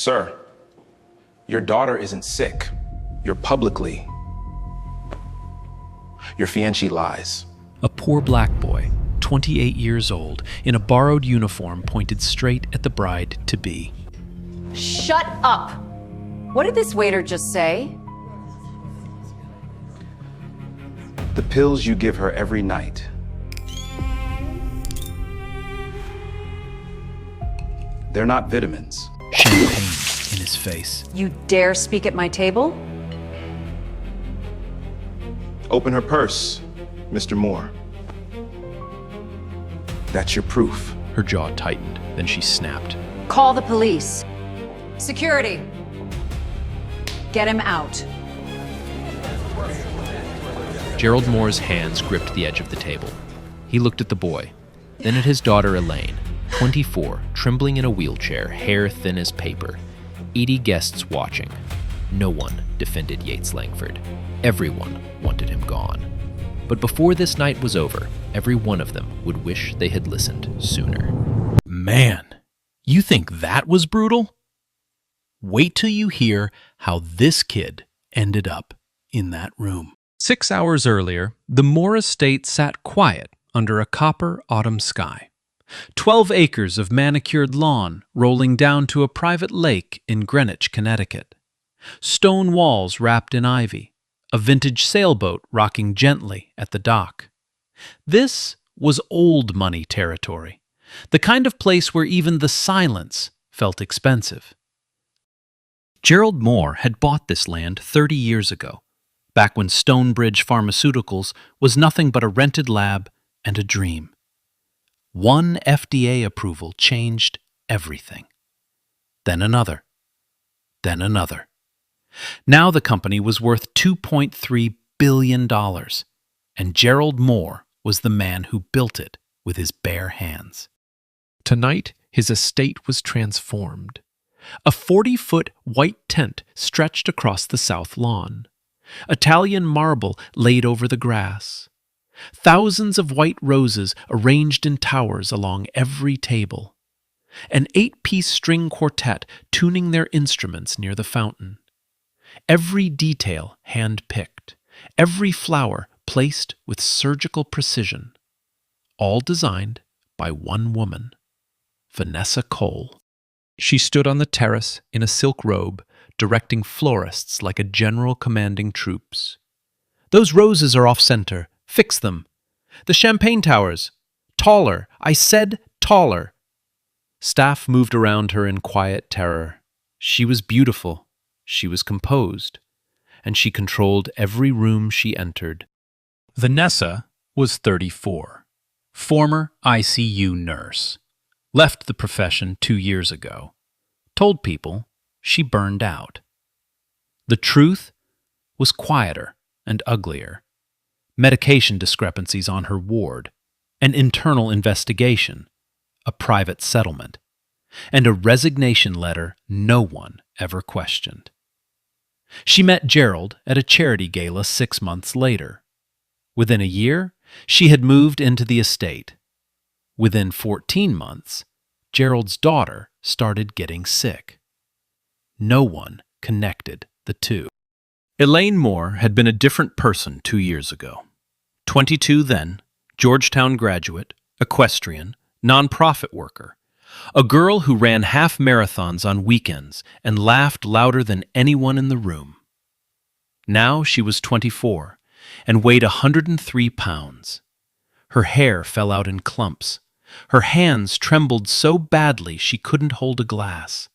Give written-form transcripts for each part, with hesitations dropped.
Sir, your daughter isn't sick. You're publicly. Your fiancé lies. A poor black boy, 28 years old, in a borrowed uniform, pointed straight at the bride-to-be. Shut up! What did this waiter just say? The pills you give her every night. They're not vitamins. Champagne in his face. You dare speak at my table? Open her purse, Mr. Moore. That's your proof. Her jaw tightened, then she snapped. Call the police. Security. Get him out. Gerald Moore's hands gripped the edge of the table. He looked at the boy, then at his daughter Elaine, 24, trembling in a wheelchair, hair thin as paper. 80 guests watching. No one defended Yates Langford. Everyone wanted him gone. But before this night was over, every one of them would wish they had listened sooner. Man, you think that was brutal? Wait till you hear how this kid ended up in that room. 6 hours earlier, the Moore estate sat quiet under a copper autumn sky. 12 acres of manicured lawn rolling down to a private lake in Greenwich, Connecticut. Stone walls wrapped in ivy. A vintage sailboat rocking gently at the dock. This was old money territory, the kind of place where even the silence felt expensive. Gerald Moore had bought this land 30 years ago, back when Stonebridge Pharmaceuticals was nothing but a rented lab and a dream. One FDA approval changed everything. Then another. Then another. Now the company was worth $2.3 billion, and Gerald Moore was the man who built it with his bare hands. Tonight, his estate was transformed. A 40-foot white tent stretched across the south lawn. Italian marble laid over the grass. Thousands of white roses arranged in towers along every table. An 8-piece string quartet tuning their instruments near the fountain. Every detail hand-picked, every flower placed with surgical precision, all designed by one woman, Vanessa Cole. She stood on the terrace in a silk robe, directing florists like a general commanding troops. "Those roses are off-center. Fix them. The champagne towers. Taller. I said taller." Staff moved around her in quiet terror. She was beautiful. She was composed, and she controlled every room she entered. Vanessa was 34, former ICU nurse, left the profession 2 years ago, told people she burned out. The truth was quieter and uglier. Medication discrepancies on her ward, an internal investigation, a private settlement, and a resignation letter no one ever questioned. She met Gerald at a charity gala 6 months later. Within a year, she had moved into the estate. Within 14 months, Gerald's daughter started getting sick. No one connected the two. Elaine Moore had been a different person 2 years ago. 22 then, Georgetown graduate, equestrian, nonprofit worker. A girl who ran half marathons on weekends and laughed louder than anyone in the room. Now she was 24 and weighed 103 pounds. Her hair fell out in clumps. Her hands trembled so badly she couldn't hold a glass.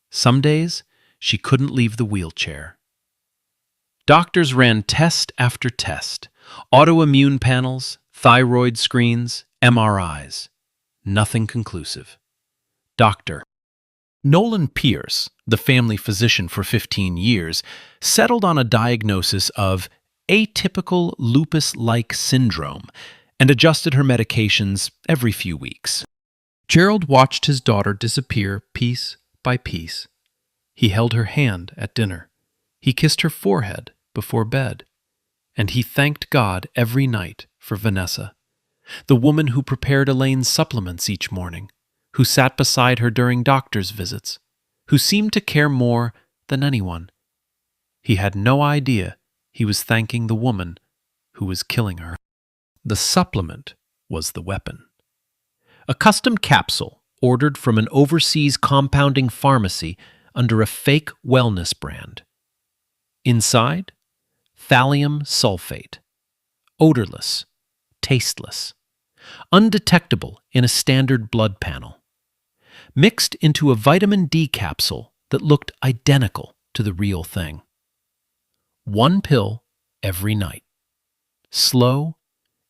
Some days she couldn't leave the wheelchair. Doctors ran test after test, autoimmune panels, thyroid screens, MRIs. Nothing conclusive. Dr. Nolan Pierce, the family physician for 15 years, settled on a diagnosis of atypical lupus-like syndrome and adjusted her medications every few weeks. Gerald watched his daughter disappear piece by piece. He held her hand at dinner. He kissed her forehead before bed. And he thanked God every night for Vanessa, the woman who prepared Elaine's supplements each morning, who sat beside her during doctor's visits, who seemed to care more than anyone. He had no idea he was thanking the woman who was killing her. The supplement was the weapon. A custom capsule ordered from an overseas compounding pharmacy under a fake wellness brand. Inside, thallium sulfate. Odorless, tasteless, undetectable in a standard blood panel. Mixed into a vitamin D capsule that looked identical to the real thing. 1 pill every night. Slow,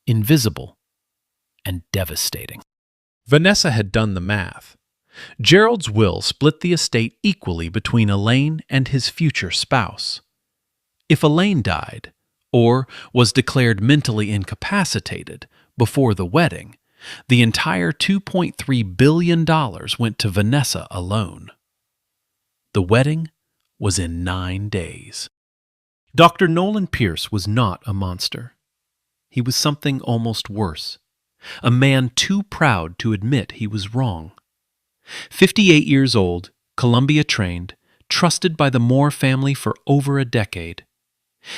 invisible, and devastating. Vanessa had done the math. Gerald's will split the estate equally between Elaine and his future spouse. If Elaine died, or was declared mentally incapacitated before the wedding, the entire $2.3 billion went to Vanessa alone. The wedding was in 9 days. Dr. Nolan Pierce was not a monster. He was something almost worse. A man too proud to admit he was wrong. 58 years old, Columbia trained, trusted by the Moore family for over a decade.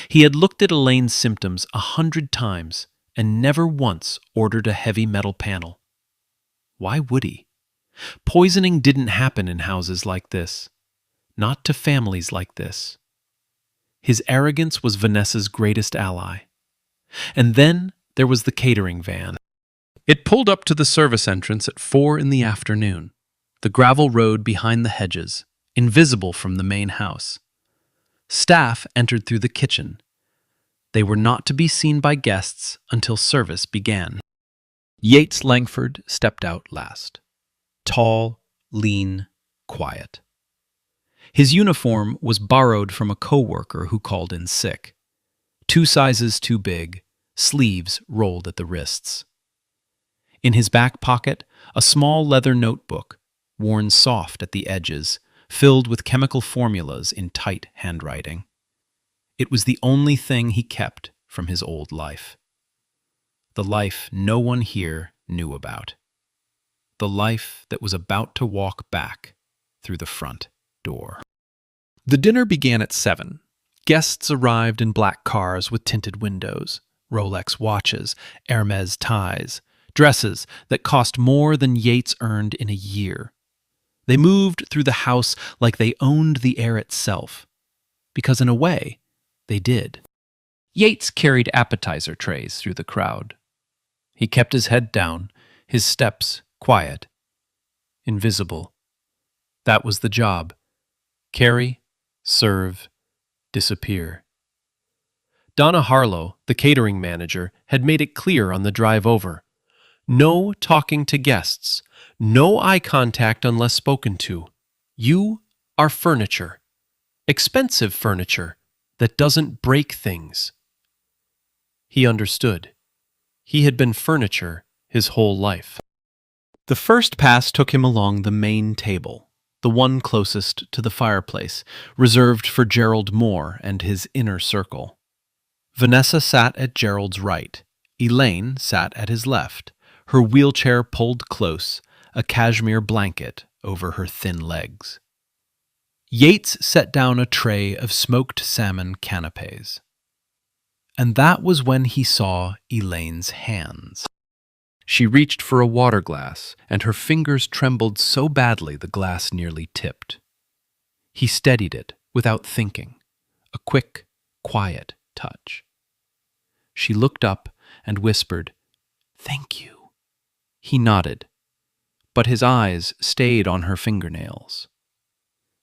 He had looked at Elaine's symptoms 100 times and never once ordered a heavy metal panel. Why would he? Poisoning didn't happen in houses like this. Not to families like this. His arrogance was Vanessa's greatest ally. And then there was the catering van. It pulled up to the service entrance at 4 in the afternoon, the gravel road behind the hedges, invisible from the main house. Staff entered through the kitchen. They were not to be seen by guests until service began. Yates Langford stepped out last. Tall, lean, quiet. His uniform was borrowed from a co-worker who called in sick. 2 sizes too big, sleeves rolled at the wrists. In his back pocket, a small leather notebook, worn soft at the edges, filled with chemical formulas in tight handwriting. It was the only thing he kept from his old life. The life no one here knew about. The life that was about to walk back through the front door. The dinner began at 7. Guests arrived in black cars with tinted windows, Rolex watches, Hermes ties, dresses that cost more than Yates earned in a year. They moved through the house like they owned the air itself, because in a way, they did. Yates carried appetizer trays through the crowd. He kept his head down, his steps quiet, invisible. That was the job. Carry, serve, disappear. Donna Harlow, the catering manager, had made it clear on the drive over. No talking to guests. No eye contact unless spoken to. You are furniture. Expensive furniture that doesn't break things. He understood. He had been furniture his whole life. The first pass took him along the main table, the one closest to the fireplace, reserved for Gerald Moore and his inner circle. Vanessa sat at Gerald's right. Elaine sat at his left, her wheelchair pulled close, a cashmere blanket over her thin legs. Yates set down a tray of smoked salmon canapés. And that was when he saw Elaine's hands. She reached for a water glass, and her fingers trembled so badly the glass nearly tipped. He steadied it without thinking, a quick, quiet touch. She looked up and whispered, "Thank you." He nodded, but his eyes stayed on her fingernails.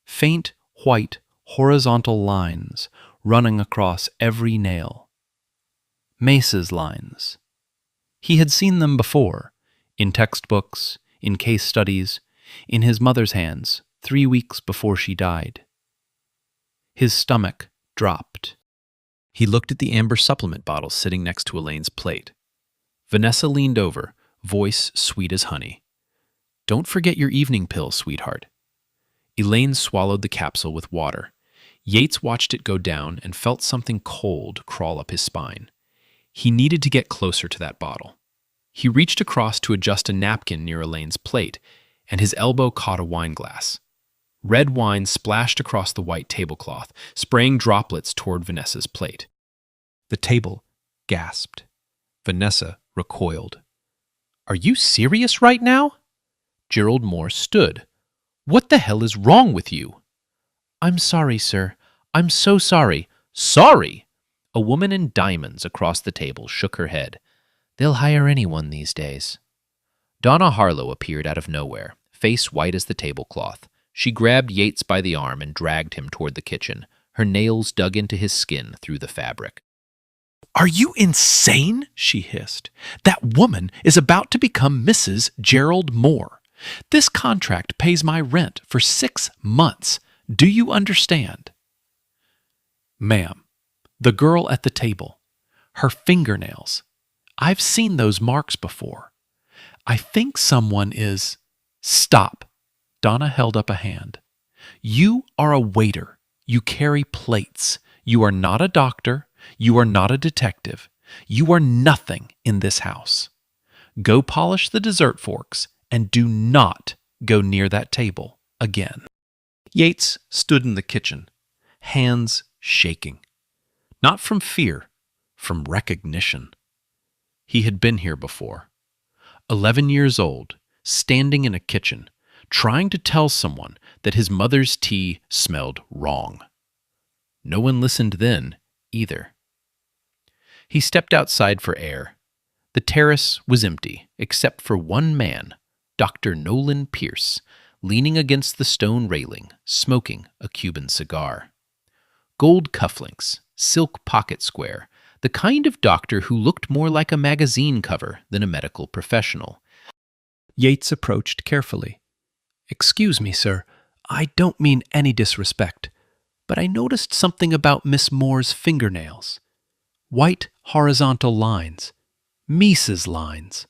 Faint, white, horizontal lines running across every nail. Mace's lines. He had seen them before, in textbooks, in case studies, in his mother's hands 3 weeks before she died. His stomach dropped. He looked at the amber supplement bottle sitting next to Elaine's plate. Vanessa leaned over, voice sweet as honey. "Don't forget your evening pill, sweetheart." Elaine swallowed the capsule with water. Yates watched it go down and felt something cold crawl up his spine. He needed to get closer to that bottle. He reached across to adjust a napkin near Elaine's plate, and his elbow caught a wine glass. Red wine splashed across the white tablecloth, spraying droplets toward Vanessa's plate. The table gasped. Vanessa recoiled. "Are you serious right now?" Gerald Moore stood. "What the hell is wrong with you?" "I'm sorry, sir. I'm so sorry." "Sorry?" A woman in diamonds across the table shook her head. "They'll hire anyone these days." Donna Harlow appeared out of nowhere, face white as the tablecloth. She grabbed Yates by the arm and dragged him toward the kitchen. Her nails dug into his skin through the fabric. "Are you insane?" she hissed. "That woman is about to become Mrs. Gerald Moore. This contract pays my rent for 6 months. Do you understand?" "Ma'am, the girl at the table, her fingernails. I've seen those marks before. I think someone is—" "Stop." Donna held up a hand. "You are a waiter. You carry plates. You are not a doctor. You are not a detective. You are nothing in this house. Go polish the dessert forks and do not go near that table again." Yates stood in the kitchen, hands shaking. Not from fear, from recognition. He had been here before. 11 years old, standing in a kitchen, trying to tell someone that his mother's tea smelled wrong. No one listened then, either. He stepped outside for air. The terrace was empty, except for one man, Dr. Nolan Pierce, leaning against the stone railing, smoking a Cuban cigar. Gold cufflinks, silk pocket square, the kind of doctor who looked more like a magazine cover than a medical professional. Yates approached carefully. "Excuse me, sir. I don't mean any disrespect, but I noticed something about Miss Moore's fingernails. White horizontal lines. Mises lines.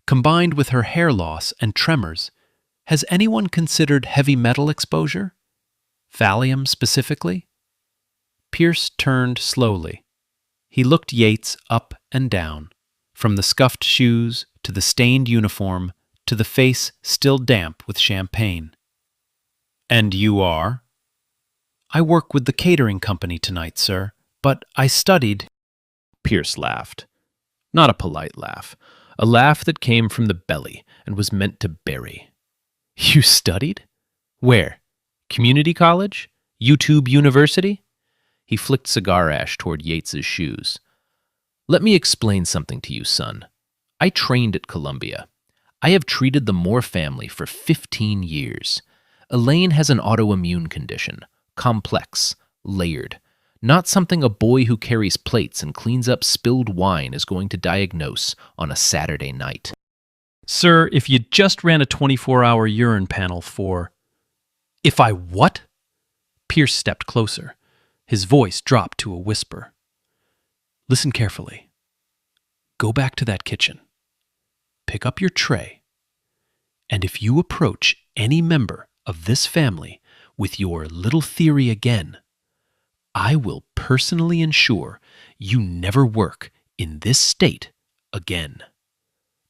Combined with her hair loss and tremors, has anyone considered heavy metal exposure? Thallium specifically?" Pierce turned slowly. He looked Yates up and down, from the scuffed shoes to the stained uniform to the face still damp with champagne. "And you are?" "I work with the catering company tonight, sir, but I studied—" Pierce laughed. Not a polite laugh, a laugh that came from the belly and was meant to bury. "You studied? Where? Community college? YouTube University?" He flicked cigar ash toward Yates's shoes. "Let me explain something to you, son. I trained at Columbia. I have treated the Moore family for 15 years. Elaine has an autoimmune condition, complex, layered. Not something a boy who carries plates and cleans up spilled wine is going to diagnose on a Saturday night." "Sir, if you just ran a 24-hour urine panel for—" "If I what?" Pierce stepped closer. His voice dropped to a whisper. "Listen carefully. Go back to that kitchen. Pick up your tray. And if you approach any member of this family with your little theory again, I will personally ensure you never work in this state again.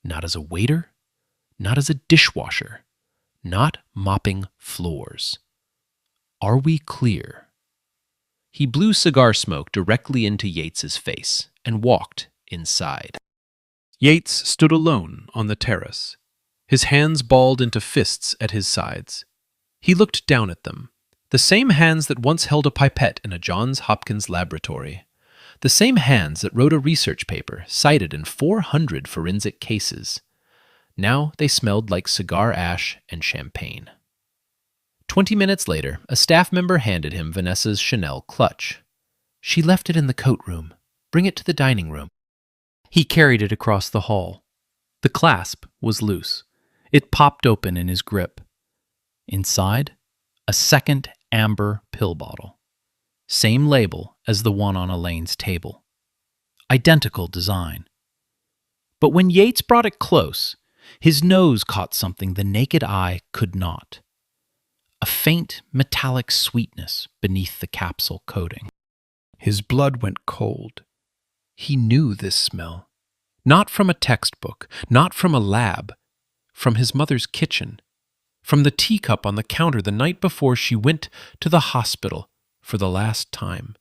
Not as a waiter, not as a dishwasher, not mopping floors. Are we clear?" He blew cigar smoke directly into Yates's face and walked inside. Yates stood alone on the terrace, his hands balled into fists at his sides. He looked down at them, the same hands that once held a pipette in a Johns Hopkins laboratory, the same hands that wrote a research paper cited in 400 forensic cases. Now they smelled like cigar ash and champagne. 20 minutes later, a staff member handed him Vanessa's Chanel clutch. "She left it in the coat room. Bring it to the dining room." He carried it across the hall. The clasp was loose. It popped open in his grip. Inside, a second amber pill bottle. Same label as the one on Elaine's table. Identical design. But when Yates brought it close, his nose caught something the naked eye could not. A faint metallic sweetness beneath the capsule coating. His blood went cold. He knew this smell. Not from a textbook, not from a lab, from his mother's kitchen, from the teacup on the counter the night before she went to the hospital for the last time.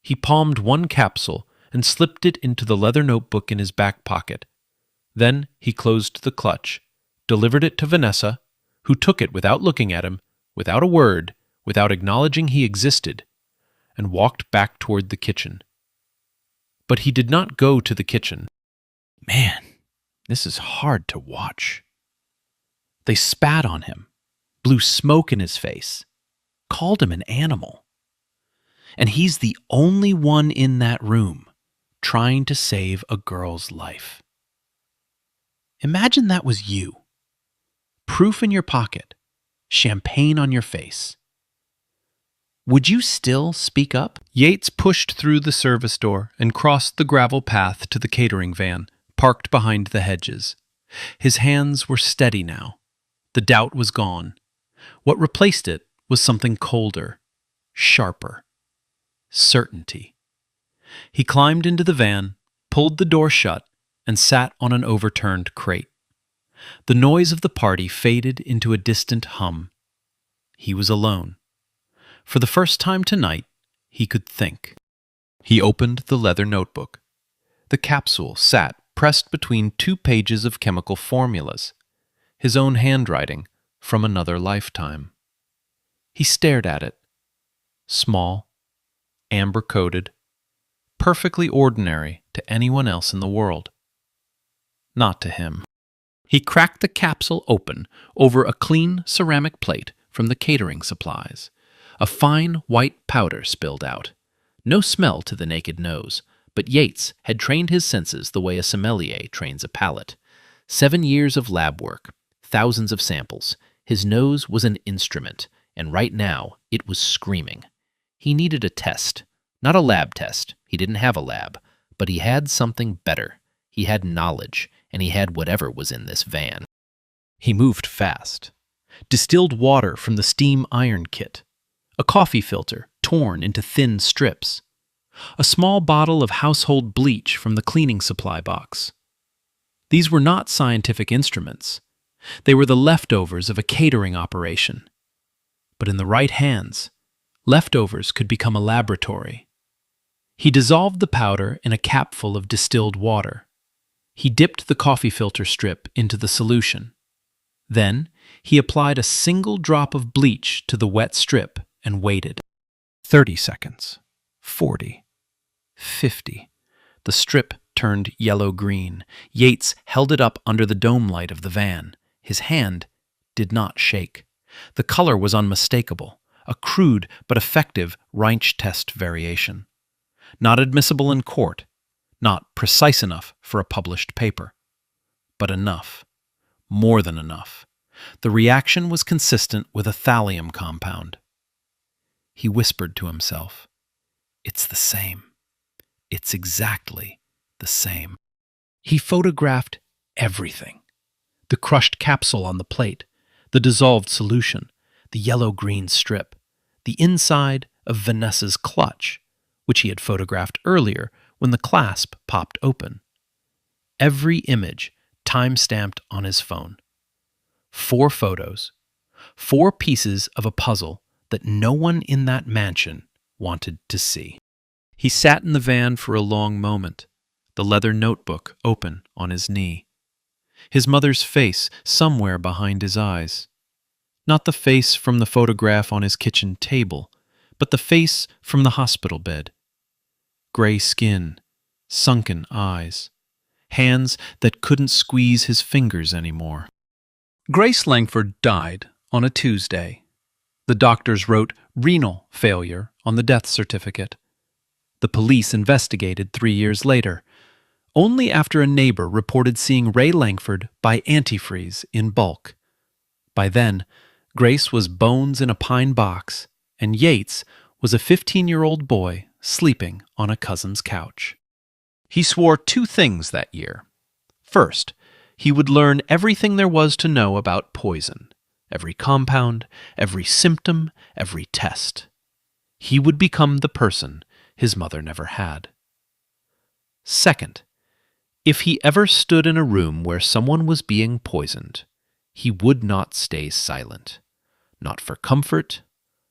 He palmed one capsule and slipped it into the leather notebook in his back pocket. Then he closed the clutch, delivered it to Vanessa, who took it without looking at him, without a word, without acknowledging he existed, and walked back toward the kitchen. But he did not go to the kitchen. Man, this is hard to watch. They spat on him, blew smoke in his face, called him an animal. And he's the only one in that room trying to save a girl's life. Imagine that was you. Proof in your pocket, champagne on your face. Would you still speak up? Yates pushed through the service door and crossed the gravel path to the catering van, parked behind the hedges. His hands were steady now. The doubt was gone. What replaced it was something colder, sharper. Certainty. He climbed into the van, pulled the door shut, and sat on an overturned crate. The noise of the party faded into a distant hum. He was alone. For the first time tonight, he could think. He opened the leather notebook. The capsule sat pressed between 2 pages of chemical formulas, his own handwriting from another lifetime. He stared at it. Small, amber-coated, perfectly ordinary to anyone else in the world. Not to him. He cracked the capsule open over a clean ceramic plate from the catering supplies. A fine white powder spilled out. No smell to the naked nose, but Yates had trained his senses the way a sommelier trains a palate. 7 years of lab work, thousands of samples. His nose was an instrument, and right now it was screaming. He needed a test, not a lab test. He didn't have a lab, but he had something better. He had knowledge, and he had whatever was in this van. He moved fast. Distilled water from the steam iron kit. A coffee filter torn into thin strips. A small bottle of household bleach from the cleaning supply box. These were not scientific instruments. They were the leftovers of a catering operation. But in the right hands, leftovers could become a laboratory. He dissolved the powder in a capful of distilled water. He dipped the coffee filter strip into the solution. Then he applied a single drop of bleach to the wet strip and waited. 30 seconds. 40. 50. The strip turned yellow-green. Yates held it up under the dome light of the van. His hand did not shake. The color was unmistakable, a crude but effective Reinsch test variation. Not admissible in court, not precise enough for a published paper. But enough. More than enough. The reaction was consistent with a thallium compound. He whispered to himself, "It's the same. It's exactly the same." He photographed everything. The crushed capsule on the plate, the dissolved solution, the yellow-green strip, the inside of Vanessa's clutch, which he had photographed earlier when the clasp popped open. Every image time-stamped on his phone. 4 photos, 4 pieces of a puzzle that no one in that mansion wanted to see. He sat in the van for a long moment, the leather notebook open on his knee. His mother's face somewhere behind his eyes. Not the face from the photograph on his kitchen table, but the face from the hospital bed. Gray skin, sunken eyes, hands that couldn't squeeze his fingers anymore. Grace Langford died on a Tuesday. The doctors wrote renal failure on the death certificate. The police investigated 3 years later, only after a neighbor reported seeing Ray Langford buy antifreeze in bulk. By then, Grace was bones in a pine box, and Yates was a 15-year-old boy sleeping on a cousin's couch. He swore 2 things that year. First, he would learn everything there was to know about poison, every compound, every symptom, every test. He would become the person his mother never had. Second, if he ever stood in a room where someone was being poisoned, He would not stay silent. Not for comfort,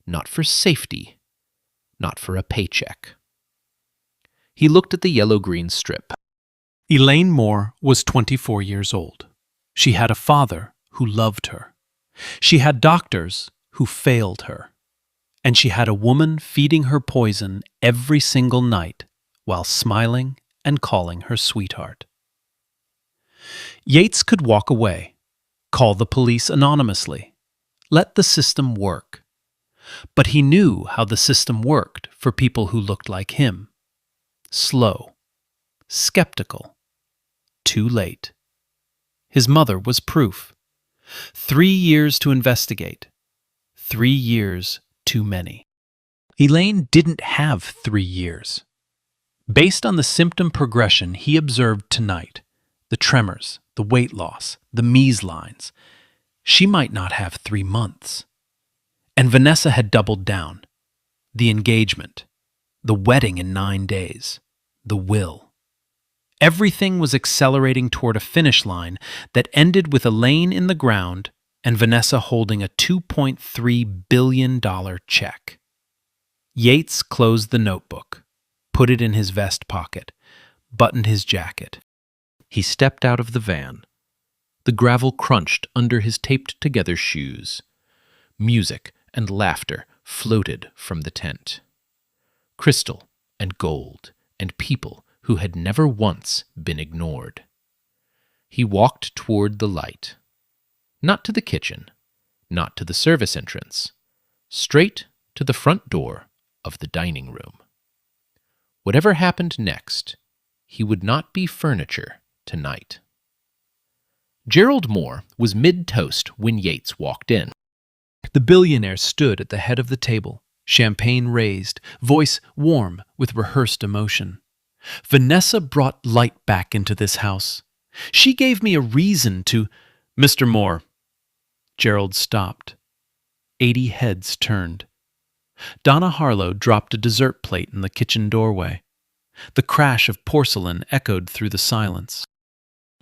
not for safety, not for a paycheck. He looked at the yellow-green strip. Elaine Moore was 24 years old. She had a father who loved her. She had doctors who failed her. And she had a woman feeding her poison every single night while smiling and calling her sweetheart. Yates could walk away, call the police anonymously, let the system work. But he knew how the system worked for people who looked like him. Slow, skeptical, too late. His mother was proof. 3 years to investigate. 3 years too many. Elaine didn't have 3 years. Based on the symptom progression he observed tonight, the tremors, the weight loss, the measles lines, she might not have 3 months. And Vanessa had doubled down. The engagement, the wedding in 9 days, the will. Everything was accelerating toward a finish line that ended with Elaine in the ground and Vanessa holding a $2.3 billion check. Yates closed the notebook, put it in his vest pocket, buttoned his jacket. He stepped out of the van. The gravel crunched under his taped-together shoes. Music and laughter floated from the tent. Crystal and gold and people who had never once been ignored. He walked toward the light. Not to the kitchen, not to the service entrance, straight to the front door of the dining room. Whatever happened next, he would not be furniture tonight. Gerald Moore was mid-toast when Yates walked in. The billionaire stood at the head of the table, champagne raised, voice warm with rehearsed emotion. Vanessa brought light back into this house. She gave me a reason to... Mr. Moore. Gerald stopped. 80 heads turned. Donna Harlow dropped a dessert plate in the kitchen doorway. The crash of porcelain echoed through the silence.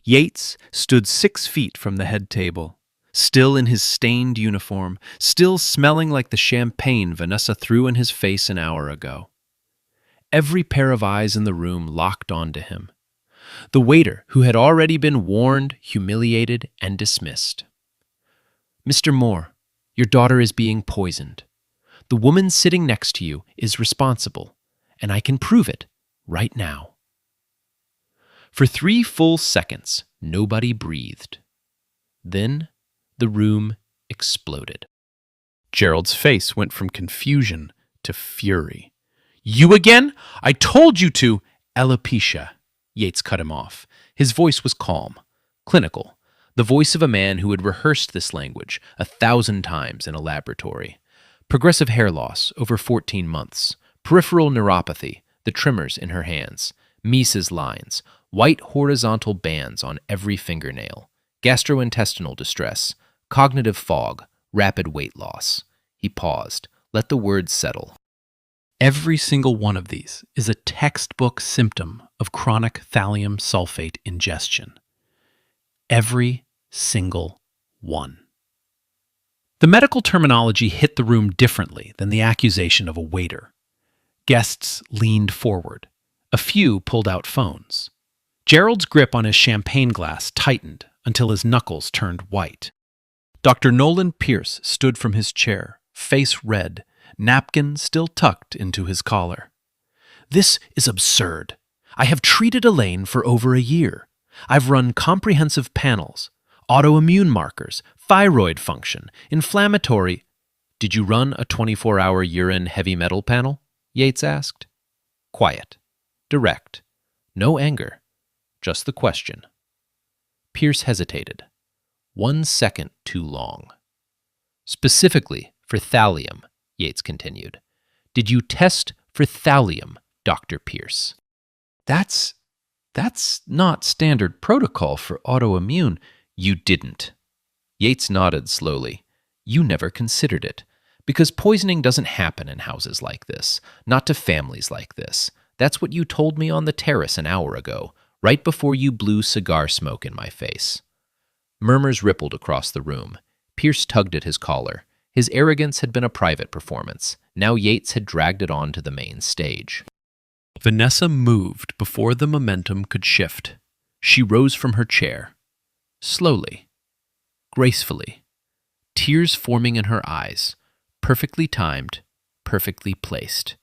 Yates stood 6 feet from the head table, still in his stained uniform, still smelling like the champagne Vanessa threw in his face an hour ago. Every pair of eyes in the room locked onto him. The waiter, who had already been warned, humiliated, and dismissed. Mr. Moore, your daughter is being poisoned. The woman sitting next to you is responsible, and I can prove it right now. For 3 full seconds, nobody breathed. Then the room exploded. Gerald's face went from confusion to fury. You again? I told you to! Alopecia. Yates cut him off. His voice was calm, clinical, the voice of a man who had rehearsed this language 1,000 times in a laboratory. Progressive hair loss over 14 months, peripheral neuropathy, the tremors in her hands, Mises lines, white horizontal bands on every fingernail, gastrointestinal distress, cognitive fog, rapid weight loss. He paused, let the words settle. Every single one of these is a textbook symptom of chronic thallium sulfate ingestion. Every single one. The medical terminology hit the room differently than the accusation of a waiter. Guests leaned forward. A few pulled out phones. Gerald's grip on his champagne glass tightened until his knuckles turned white. Dr. Nolan Pierce stood from his chair, face red, napkin still tucked into his collar. This is absurd. I have treated Elaine for over a year. I've run comprehensive panels, autoimmune markers, thyroid function, inflammatory... Did you run a 24-hour urine heavy metal panel? Yates asked. Quiet. Direct. No anger. Just the question. Pierce hesitated. 1 second too long. Specifically for thallium, Yates continued. Did you test for thallium, Dr. Pierce? That's not standard protocol for autoimmune. You didn't. Yates nodded slowly. You never considered it. Because poisoning doesn't happen in houses like this, not to families like this. That's what you told me on the terrace an hour ago, right before you blew cigar smoke in my face. Murmurs rippled across the room. Pierce tugged at his collar. His arrogance had been a private performance. Now Yates had dragged it on to the main stage. Vanessa moved before the momentum could shift. She rose from her chair. Slowly, gracefully, tears forming in her eyes, perfectly timed, perfectly placed.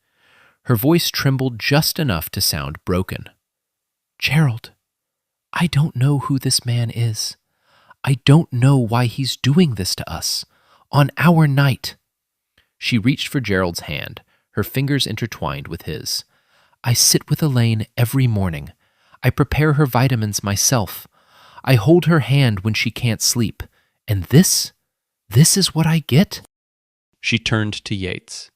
Her voice trembled just enough to sound broken. "Gerald, I don't know who this man is. I don't know why he's doing this to us, on our night." She reached for Gerald's hand, her fingers intertwined with his. "I sit with Elaine every morning. I prepare her vitamins myself. I hold her hand when she can't sleep. And this is what I get?" She turned to Yates.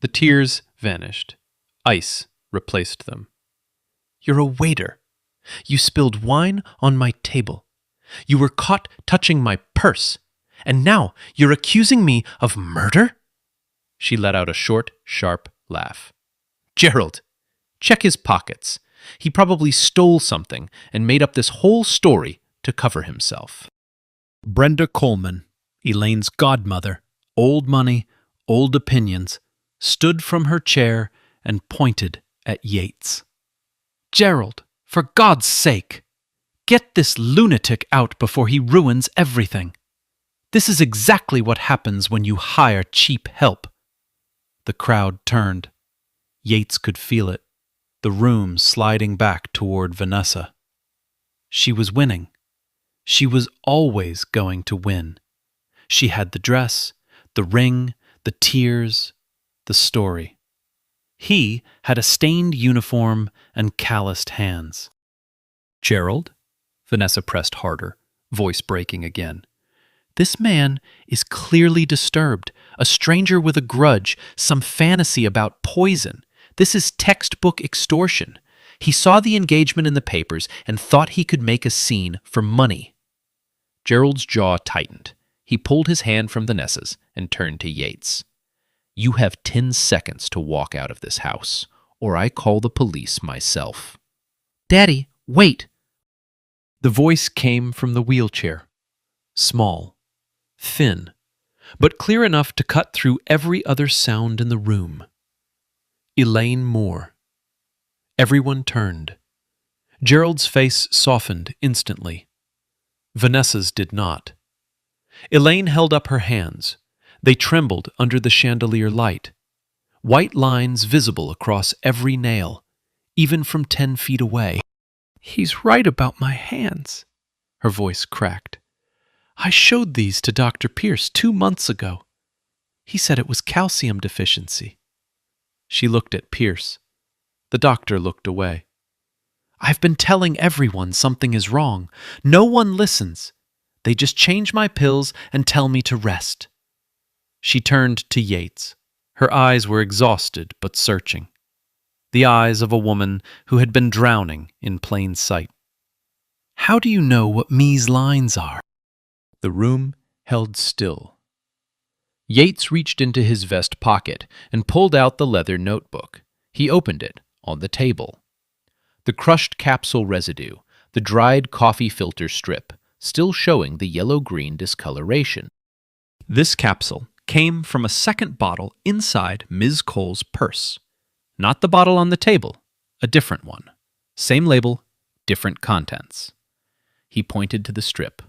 The tears vanished. Ice replaced them. "You're a waiter. You spilled wine on my table. You were caught touching my purse. And now you're accusing me of murder?" She let out a short, sharp laugh. "Gerald, check his pockets. He probably stole something and made up this whole story to cover himself." Brenda Coleman, Elaine's godmother, old money, old opinions, stood from her chair and pointed at Yates. "Gerald, for God's sake, get this lunatic out before he ruins everything. This is exactly what happens when you hire cheap help." The crowd turned. Yates could feel it, the room sliding back toward Vanessa. She was winning. She was always going to win. She had the dress, the ring, the tears, the story. He had a stained uniform and calloused hands. "Gerald?" Vanessa pressed harder, voice breaking again. "This man is clearly disturbed, a stranger with a grudge, some fantasy about poison. This is textbook extortion. He saw the engagement in the papers and thought he could make a scene for money." Gerald's jaw tightened. He pulled his hand from Vanessa's and turned to Yates. "You have 10 seconds to walk out of this house, or I call the police myself." "Daddy, wait!" The voice came from the wheelchair. Small, thin, but clear enough to cut through every other sound in the room. Elaine Moore. Everyone turned. Gerald's face softened instantly. Vanessa's did not. Elaine held up her hands. They trembled under the chandelier light. White lines visible across every nail, even from 10 feet away. "He's right about my hands," her voice cracked. "I showed these to Dr. Pierce 2 months ago. He said it was calcium deficiency." She looked at Pierce. The doctor looked away. "I've been telling everyone something is wrong. No one listens. They just change my pills and tell me to rest." She turned to Yates. Her eyes were exhausted but searching. The eyes of a woman who had been drowning in plain sight. "How do you know what Me's lines are?" The room held still. Yates reached into his vest pocket and pulled out the leather notebook. He opened it on the table. The crushed capsule residue, the dried coffee filter strip, still showing the yellow-green discoloration. This capsule came from a second bottle inside Ms. Cole's purse. Not the bottle on the table, a different one. Same label, different contents. He pointed to the strip.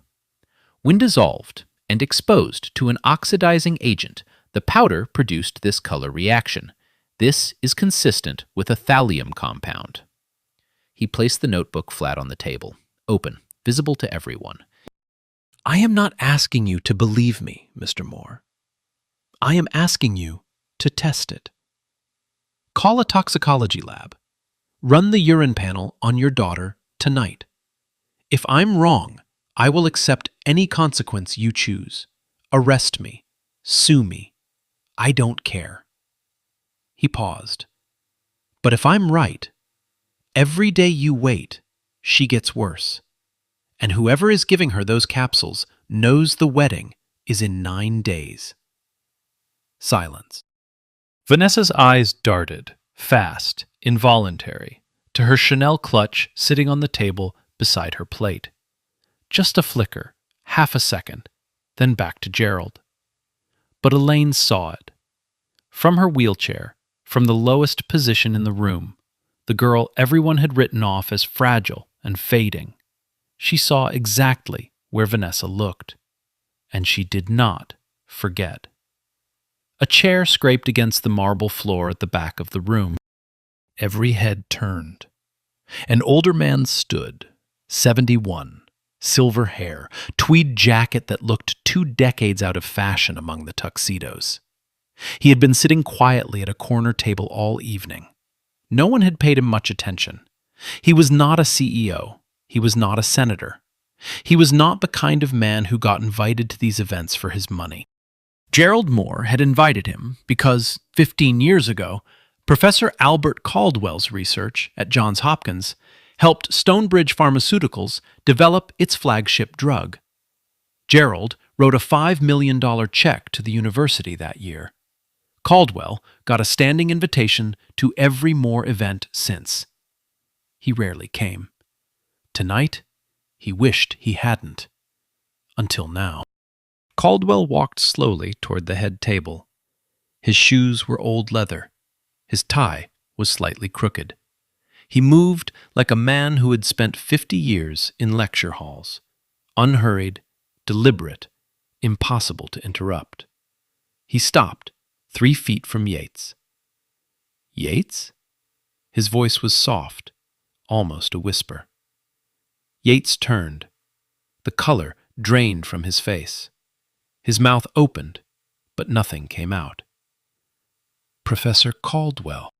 When dissolved and exposed to an oxidizing agent, the powder produced this color reaction. This is consistent with a thallium compound. He placed the notebook flat on the table, open, visible to everyone. "I am not asking you to believe me, Mr. Moore. I am asking you to test it. Call a toxicology lab. Run the urine panel on your daughter tonight. If I'm wrong, I will accept any consequence you choose. Arrest me. Sue me. I don't care." He paused. "But if I'm right, every day you wait, she gets worse. And whoever is giving her those capsules knows the wedding is in 9 days." Silence. Vanessa's eyes darted, fast, involuntary, to her Chanel clutch sitting on the table beside her plate. Just a flicker, half a second, then back to Gerald. But Elaine saw it. From her wheelchair, from the lowest position in the room, the girl everyone had written off as fragile and fading, she saw exactly where Vanessa looked. And she did not forget. A chair scraped against the marble floor at the back of the room. Every head turned. An older man stood, 71, silver hair, tweed jacket that looked 2 decades out of fashion among the tuxedos. He had been sitting quietly at a corner table all evening. No one had paid him much attention. He was not a CEO. He was not a senator. He was not the kind of man who got invited to these events for his money. Gerald Moore had invited him because, 15 years ago, Professor Albert Caldwell's research at Johns Hopkins helped Stonebridge Pharmaceuticals develop its flagship drug. Gerald wrote a $5 million check to the university that year. Caldwell got a standing invitation to every Moore event since. He rarely came. Tonight, he wished he hadn't. Until now. Caldwell walked slowly toward the head table. His shoes were old leather. His tie was slightly crooked. He moved like a man who had spent 50 years in lecture halls, unhurried, deliberate, impossible to interrupt. He stopped 3 feet from Yates. Yates? His voice was soft, almost a whisper. Yates turned. The color drained from his face. His mouth opened, but nothing came out. Professor Caldwell.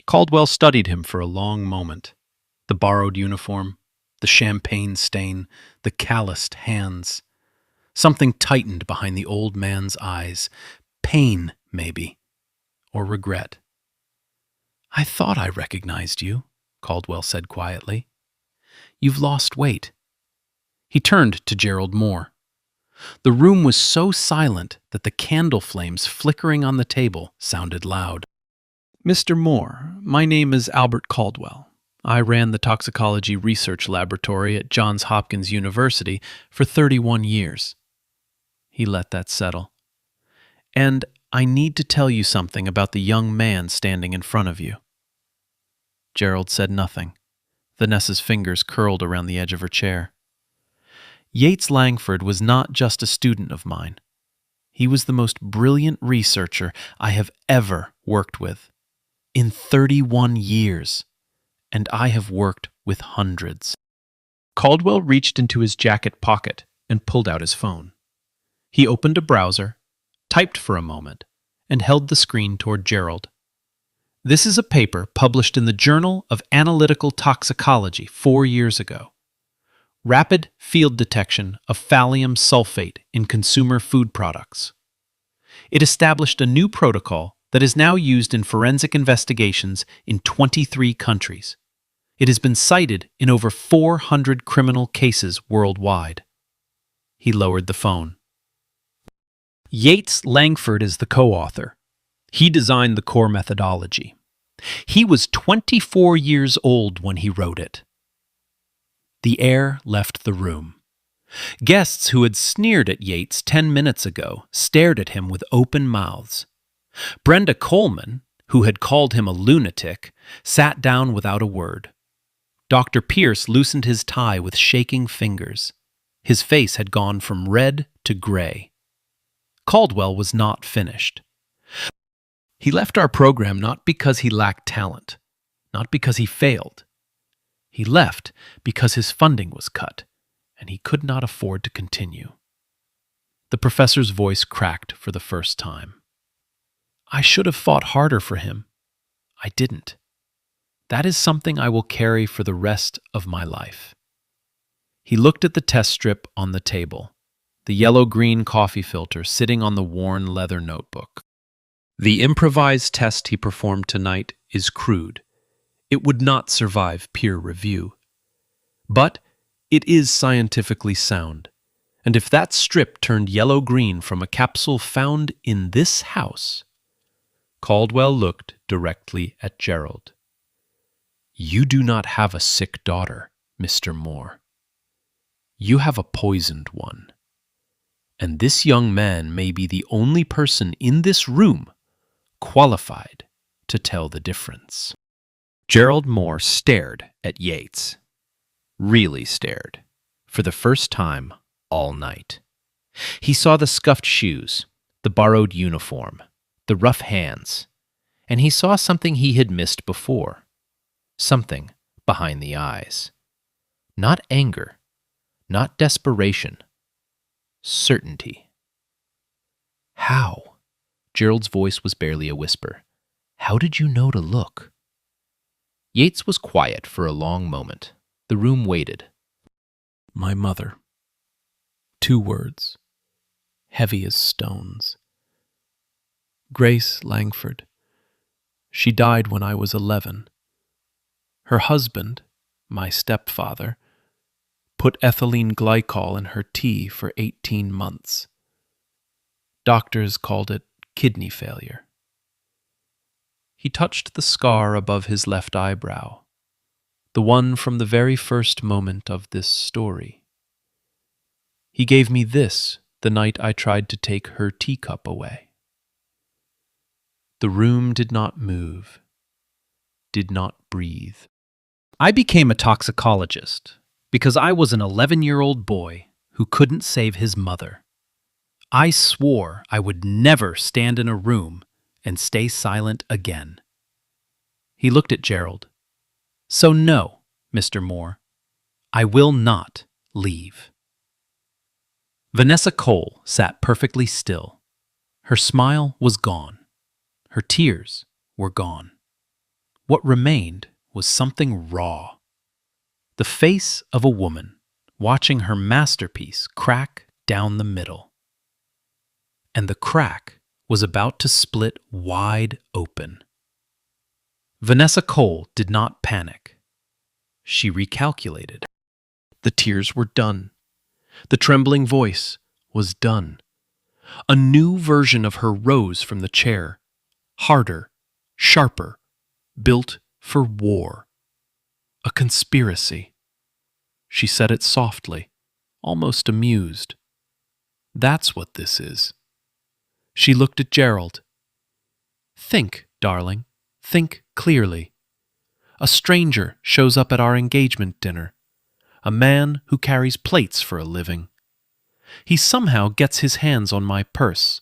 Caldwell studied him for a long moment. The borrowed uniform, the champagne stain, the calloused hands. Something tightened behind the old man's eyes. Pain, maybe, or regret. "I thought I recognized you," Caldwell said quietly. "You've lost weight." He turned to Gerald Moore. The room was so silent that the candle flames flickering on the table sounded loud. "Mr. Moore, my name is Albert Caldwell. I ran the toxicology research laboratory at Johns Hopkins University for 31 years. He let that settle. "And I need to tell you something about the young man standing in front of you." Gerald said nothing. Vanessa's fingers curled around the edge of her chair. "Yates Langford was not just a student of mine. He was the most brilliant researcher I have ever worked with. In 31 years. And I have worked with hundreds." Caldwell reached into his jacket pocket and pulled out his phone. He opened a browser, typed for a moment, and held the screen toward Gerald. "This is a paper published in the Journal of Analytical Toxicology 4 years ago. Rapid field detection of thallium sulfate in consumer food products. It established a new protocol that is now used in forensic investigations in 23 countries. It has been cited in over 400 criminal cases worldwide." He lowered the phone. "Yates Langford is the co-author. He designed the core methodology. He was 24 years old when he wrote it." The air left the room. Guests who had sneered at Yates 10 minutes ago stared at him with open mouths. Brenda Coleman, who had called him a lunatic, sat down without a word. Dr. Pierce loosened his tie with shaking fingers. His face had gone from red to gray. Caldwell was not finished. "He left our program not because he lacked talent, not because he failed. He left because his funding was cut, and he could not afford to continue." The professor's voice cracked for the first time. "I should have fought harder for him. I didn't. That is something I will carry for the rest of my life." He looked at the test strip on the table, the yellow-green coffee filter sitting on the worn leather notebook. "The improvised test he performed tonight is crude. It would not survive peer review. But it is scientifically sound, and if that strip turned yellow-green from a capsule found in this house—" Caldwell looked directly at Gerald. "You do not have a sick daughter, Mr. Moore. You have a poisoned one." And this young man may be the only person in this room qualified to tell the difference. Gerald Moore stared at Yates. Really stared. For the first time all night. He saw the scuffed shoes, the borrowed uniform, the rough hands, and he saw something he had missed before. Something behind the eyes. Not anger, not desperation. Certainty. How? Gerald's voice was barely a whisper. How did you know to look? Yates was quiet for a long moment. The room waited. My mother. 2 words, heavy as stones. Grace Langford. She died when I was 11. Her husband, my stepfather, put ethylene glycol in her tea for 18 months. Doctors called it kidney failure. He touched the scar above his left eyebrow, the one from the very first moment of this story. He gave me this the night I tried to take her teacup away. The room did not move, did not breathe. I became a toxicologist because I was an 11-year-old boy who couldn't save his mother. I swore I would never stand in a room and stay silent again. He looked at Gerald. So no, Mr. Moore, I will not leave. Vanessa Cole sat perfectly still. Her smile was gone. Her tears were gone. What remained was something raw. The face of a woman watching her masterpiece crack down the middle. And the crack was about to split wide open. Vanessa Cole did not panic. She recalculated. The tears were done. The trembling voice was done. A new version of her rose from the chair, harder, sharper, built for war. A conspiracy. She said it softly, almost amused. That's what this is. She looked at Gerald. Think, darling, think clearly. A stranger shows up at our engagement dinner. A man who carries plates for a living. He somehow gets his hands on my purse,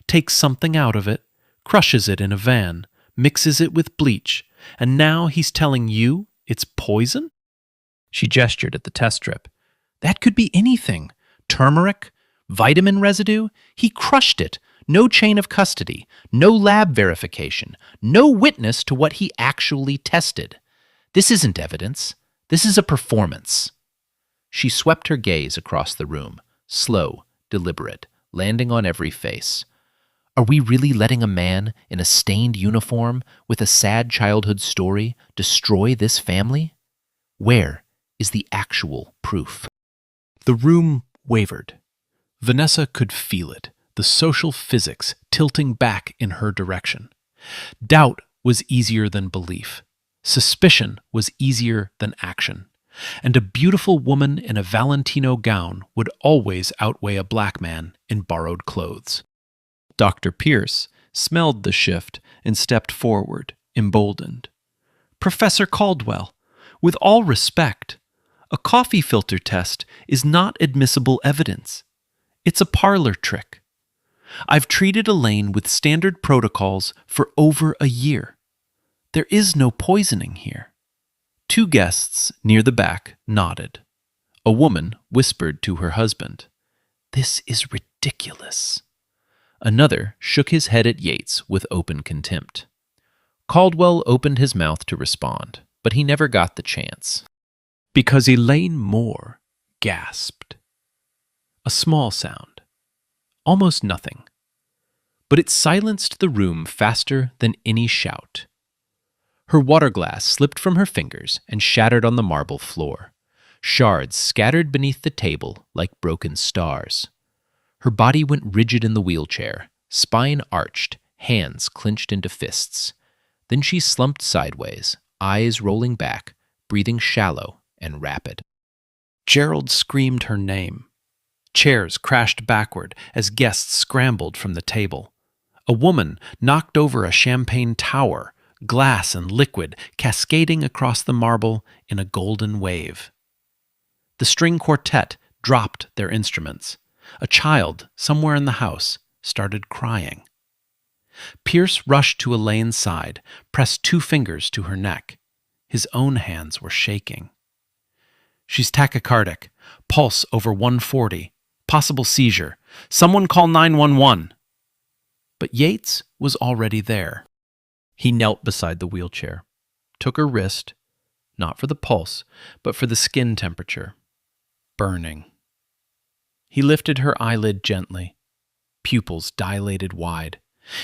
takes something out of it, crushes it in a van, mixes it with bleach, and now he's telling you it's poison? She gestured at the test strip. That could be anything. Turmeric, vitamin residue. He crushed it. No chain of custody, no lab verification, no witness to what he actually tested. This isn't evidence. This is a performance. She swept her gaze across the room, slow, deliberate, landing on every face. Are we really letting a man in a stained uniform with a sad childhood story destroy this family? Where is the actual proof? The room wavered. Vanessa could feel it, the social physics tilting back in her direction. Doubt was easier than belief. Suspicion was easier than action. And a beautiful woman in a Valentino gown would always outweigh a black man in borrowed clothes. Dr. Pierce smelled the shift and stepped forward, emboldened. Professor Caldwell, with all respect, a coffee filter test is not admissible evidence. It's a parlor trick. I've treated Elaine with standard protocols for over a year. There is no poisoning here. 2 guests near the back nodded. A woman whispered to her husband, "This is ridiculous." Another shook his head at Yates with open contempt. Caldwell opened his mouth to respond, but he never got the chance. Because Elaine Moore gasped. A small sound. Almost nothing. But it silenced the room faster than any shout. Her water glass slipped from her fingers and shattered on the marble floor. Shards scattered beneath the table like broken stars. Her body went rigid in the wheelchair, spine arched, hands clenched into fists. Then she slumped sideways, eyes rolling back, breathing shallow and rapid. Gerald screamed her name. Chairs crashed backward as guests scrambled from the table. A woman knocked over a champagne tower, glass and liquid cascading across the marble in a golden wave. The string quartet dropped their instruments. A child, somewhere in the house, started crying. Pierce rushed to Elaine's side, pressed 2 fingers to her neck. His own hands were shaking. She's tachycardic, pulse over 140, possible seizure. Someone call 911. But Yates was already there. He knelt beside the wheelchair, took her wrist, not for the pulse, but for the skin temperature. Burning. He lifted her eyelid gently, pupils dilated wide.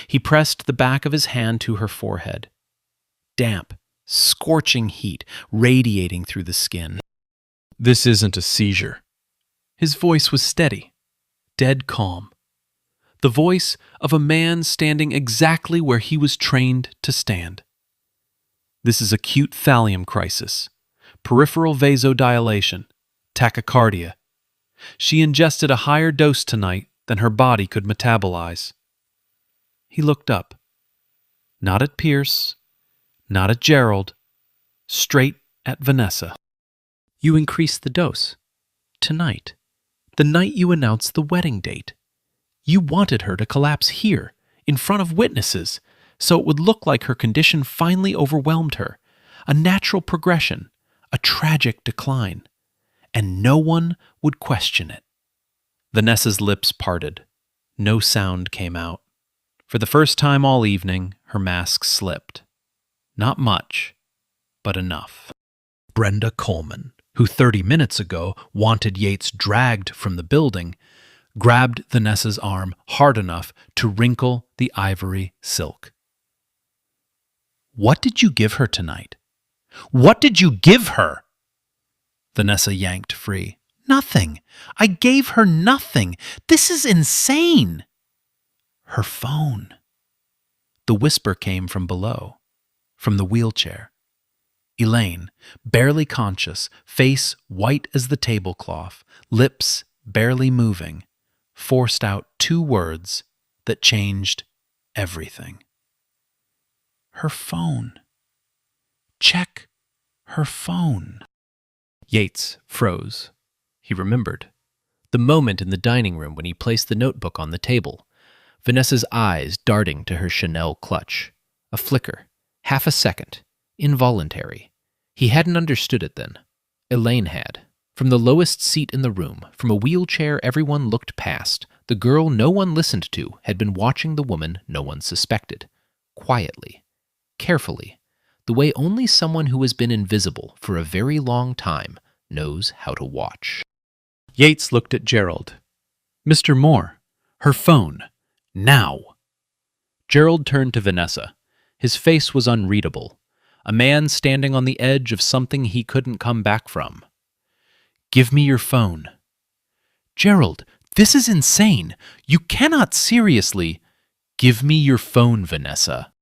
He pressed the back of his hand to her forehead. Damp, scorching heat radiating through the skin. This isn't a seizure. His voice was steady, dead calm. The voice of a man standing exactly where he was trained to stand. This is acute thallium crisis, peripheral vasodilation, tachycardia. She ingested a higher dose tonight than her body could metabolize. He looked up. Not at Pierce, not at Gerald, straight at Vanessa. You increased the dose. Tonight. The night you announced the wedding date. You wanted her to collapse here, in front of witnesses, so it would look like her condition finally overwhelmed her. A natural progression, a tragic decline. And no one would question it. Vanessa's lips parted. No sound came out. For the first time all evening, her mask slipped. Not much, but enough. Brenda Coleman, who 30 minutes ago wanted Yates dragged from the building, grabbed Vanessa's arm hard enough to wrinkle the ivory silk. What did you give her tonight? What did you give her? Vanessa yanked free. Nothing. I gave her nothing. This is insane. Her phone. The whisper came from below, from the wheelchair. Elaine, barely conscious, face white as the tablecloth, lips barely moving, forced out 2 words that changed everything. Her phone. Check her phone. Yates froze. He remembered. The moment in the dining room when he placed the notebook on the table. Vanessa's eyes darting to her Chanel clutch. A flicker. Half a second. Involuntary. He hadn't understood it then. Elaine had. From the lowest seat in the room, from a wheelchair everyone looked past, the girl no one listened to had been watching the woman no one suspected. Quietly. Carefully. The way only someone who has been invisible for a very long time knows how to watch. Yates looked at Gerald. Mr. Moore, her phone. Now. Gerald turned to Vanessa. His face was unreadable. A man standing on the edge of something he couldn't come back from. Give me your phone. Gerald, this is insane. You cannot seriously. Give me your phone, Vanessa.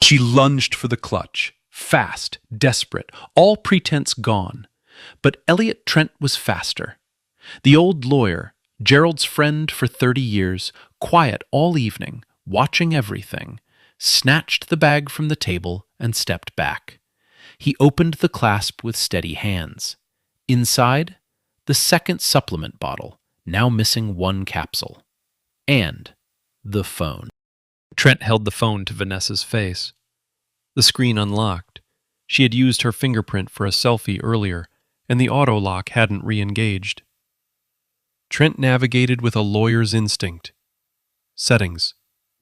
She lunged for the clutch, fast, desperate, all pretense gone. But Elliot Trent was faster. The old lawyer, Gerald's friend for 30 years, quiet all evening, watching everything, snatched the bag from the table and stepped back. He opened the clasp with steady hands. Inside, the second supplement bottle, now missing 1 capsule. And the phone. Trent held the phone to Vanessa's face. The screen unlocked. She had used her fingerprint for a selfie earlier, and the auto lock hadn't re-engaged. Trent navigated with a lawyer's instinct. Settings,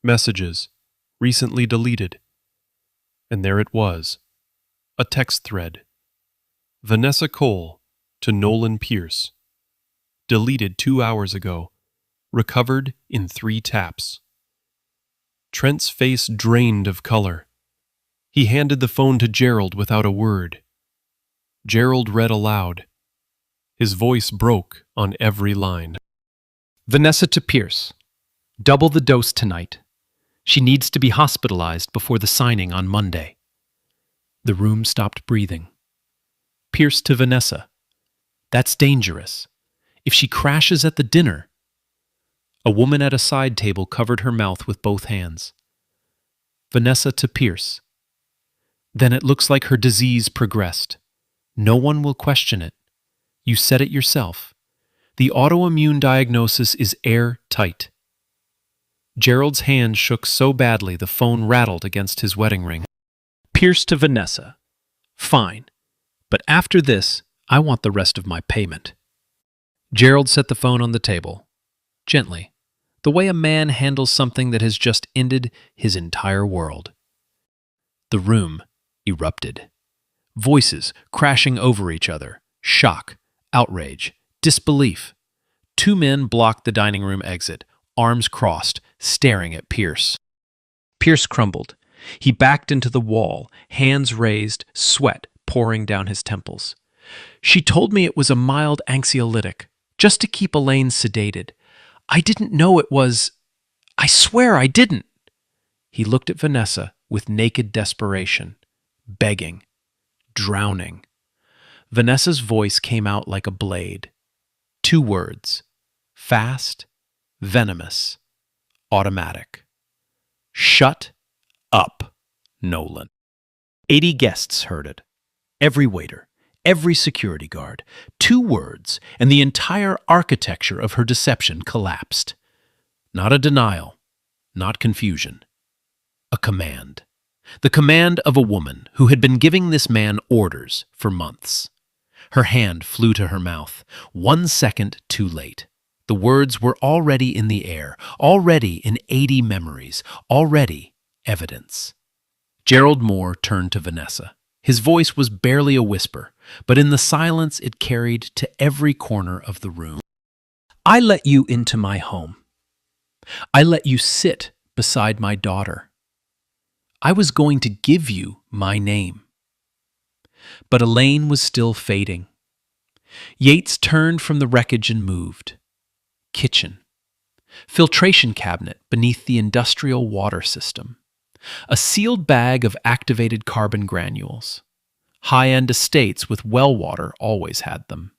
messages, recently deleted. And there it was. A text thread. Vanessa Cole to Nolan Pierce. Deleted 2 hours ago. Recovered in 3 taps. Trent's face drained of color. He handed the phone to Gerald without a word. Gerald read aloud. His voice broke on every line. Vanessa to Pierce. Double the dose tonight. She needs to be hospitalized before the signing on Monday. The room stopped breathing. Pierce to Vanessa. That's dangerous. If she crashes at the dinner? A woman at a side table covered her mouth with both hands. Vanessa to Pierce. Then it looks like her disease progressed. No one will question it. You said it yourself. The autoimmune diagnosis is airtight. Gerald's hand shook so badly the phone rattled against his wedding ring. Pierce to Vanessa. Fine. But after this, I want the rest of my payment. Gerald set the phone on the table. Gently. The way a man handles something that has just ended his entire world. The room erupted. Voices crashing over each other. Shock, outrage, disbelief. Two men blocked the dining room exit, arms crossed, staring at Pierce. Pierce crumbled. He backed into the wall, hands raised, sweat pouring down his temples. She told me it was a mild anxiolytic, just to keep Elaine sedated. I didn't know it was. I swear I didn't. He looked at Vanessa with naked desperation, begging, drowning. Vanessa's voice came out like a blade. 2 words. Fast, venomous, automatic. Shut up, Nolan. 80 guests heard it. Every waiter, every security guard. 2 words, and the entire architecture of her deception collapsed. Not a denial, not confusion. A command. The command of a woman who had been giving this man orders for months. Her hand flew to her mouth, 1 second too late. The words were already in the air, already in 80 memories, already evidence. Gerald Moore turned to Vanessa. His voice was barely a whisper, but in the silence it carried to every corner of the room. I let you into my home. I let you sit beside my daughter. I was going to give you my name. But Elaine was still fading. Yates turned from the wreckage and moved. Kitchen. Filtration cabinet beneath the industrial water system. A sealed bag of activated carbon granules. High-end estates with well water always had them.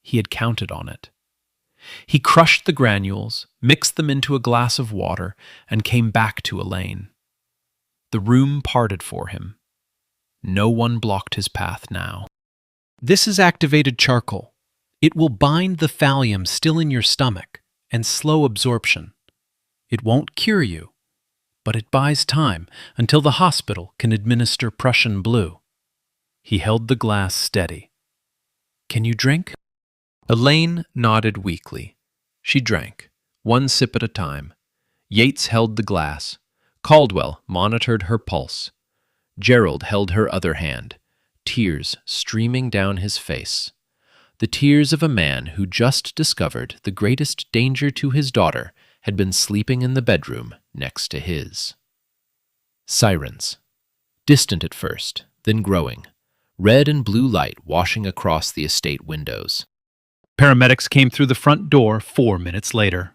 He had counted on it. He crushed the granules, mixed them into a glass of water, and came back to Elaine. The room parted for him. No one blocked his path now. This is activated charcoal. It will bind the thallium still in your stomach and slow absorption. It won't cure you, but it buys time until the hospital can administer Prussian blue. He held the glass steady. Can you drink? Elaine nodded weakly. She drank, 1 sip at a time. Yates held the glass. Caldwell monitored her pulse. Gerald held her other hand, tears streaming down his face. The tears of a man who just discovered the greatest danger to his daughter had been sleeping in the bedroom next to his. Sirens. Distant at first, then growing. Red and blue light washing across the estate windows. Paramedics came through the front door 4 minutes later.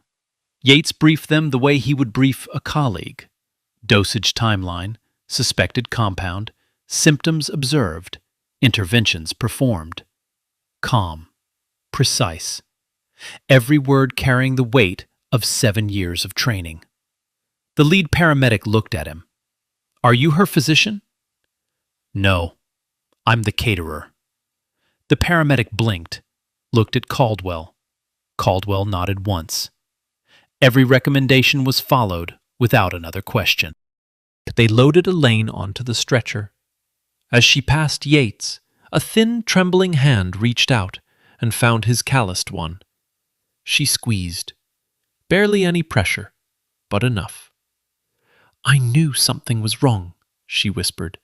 Yates briefed them the way he would brief a colleague. Dosage timeline, suspected compound, symptoms observed, interventions performed. Calm, precise. Every word carrying the weight of 7 years of training. The lead paramedic looked at him. Are you her physician? No, I'm the caterer. The paramedic blinked, looked at Caldwell. Caldwell nodded once. Every recommendation was followed without another question. They loaded Elaine onto the stretcher. As she passed Yates, a thin, trembling hand reached out and found his calloused one. She squeezed. Barely any pressure, but enough. I knew something was wrong, she whispered.